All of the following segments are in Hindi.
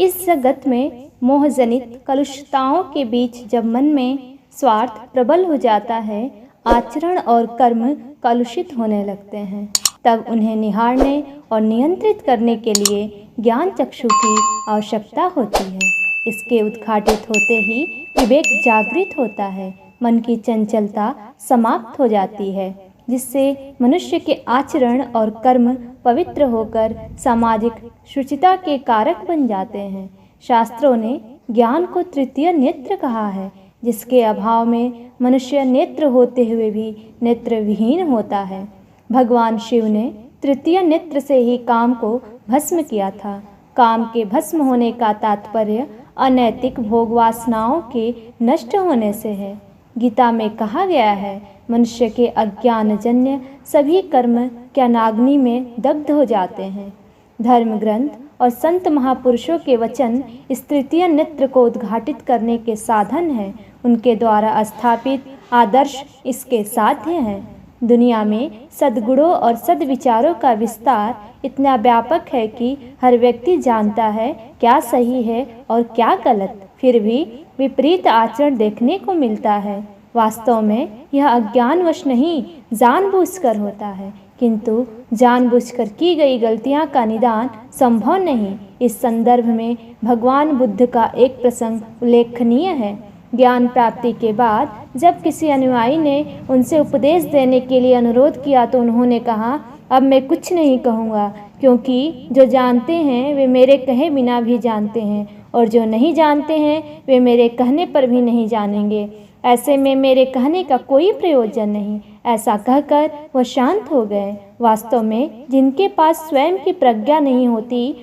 इस जगत में मोहजनित कलुषताओं के बीच जब मन में स्वार्थ प्रबल हो जाता है, आचरण और कर्म कलुषित होने लगते हैं, तब उन्हें निहारने और नियंत्रित करने के लिए ज्ञान चक्षु की आवश्यकता होती है। इसके उद्घाटित होते ही विवेक जागृत होता है, मन की चंचलता समाप्त हो जाती है, जिससे मनुष्य के आचरण और कर्म पवित्र होकर सामाजिक शुचिता के कारक बन जाते हैं। शास्त्रों ने ज्ञान को तृतीय नेत्र कहा है, जिसके अभाव में मनुष्य नेत्र होते हुए भी नेत्र विहीन होता है। भगवान शिव ने तृतीय नेत्र से ही काम को भस्म किया था। काम के भस्म होने का तात्पर्य अनैतिक भोग वासनाओं के नष्ट होने से है। गीता में कहा गया है, मनुष्य के अज्ञानजन्य सभी कर्म ज्ञानाग्नि में दग्ध हो जाते हैं। धर्म ग्रंथ और संत महापुरुषों के वचन इस तृतीय नेत्र को उद्घाटित करने के साधन हैं। उनके द्वारा स्थापित आदर्श इसके साध्य हैं। दुनिया में सद्गुणों और सद्विचारों का विस्तार इतना व्यापक है कि हर व्यक्ति जानता है क्या सही है और क्या गलत, फिर भी विपरीत आचरण देखने को मिलता है। वास्तव में यह अज्ञानवश नहीं, जानबूझकर होता है, किंतु जानबूझकर की गई गलतियां का निदान संभव नहीं। इस संदर्भ में भगवान बुद्ध का एक प्रसंग उल्लेखनीय है। ज्ञान प्राप्ति के बाद जब किसी अनुयायी ने उनसे उपदेश देने के लिए अनुरोध किया तो उन्होंने कहा, अब मैं कुछ नहीं कहूँगा, क्योंकि जो जानते हैं वे मेरे कहे बिना भी जानते हैं, और जो नहीं जानते हैं वे मेरे कहने पर भी नहीं जानेंगे। ऐसे में मेरे कहने का कोई प्रयोजन नहीं। ऐसा कहकर वह शांत हो गए। वास्तव में जिनके पास स्वयं की प्रज्ञा नहीं होती,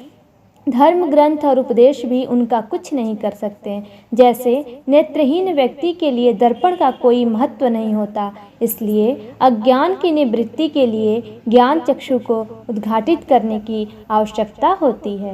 धर्म ग्रंथ और उपदेश भी उनका कुछ नहीं कर सकते। जैसे नेत्रहीन व्यक्ति के लिए दर्पण का कोई महत्व नहीं होता, इसलिए अज्ञान की निवृत्ति के लिए ज्ञान चक्षु को उद्घाटित करने की आवश्यकता होती है।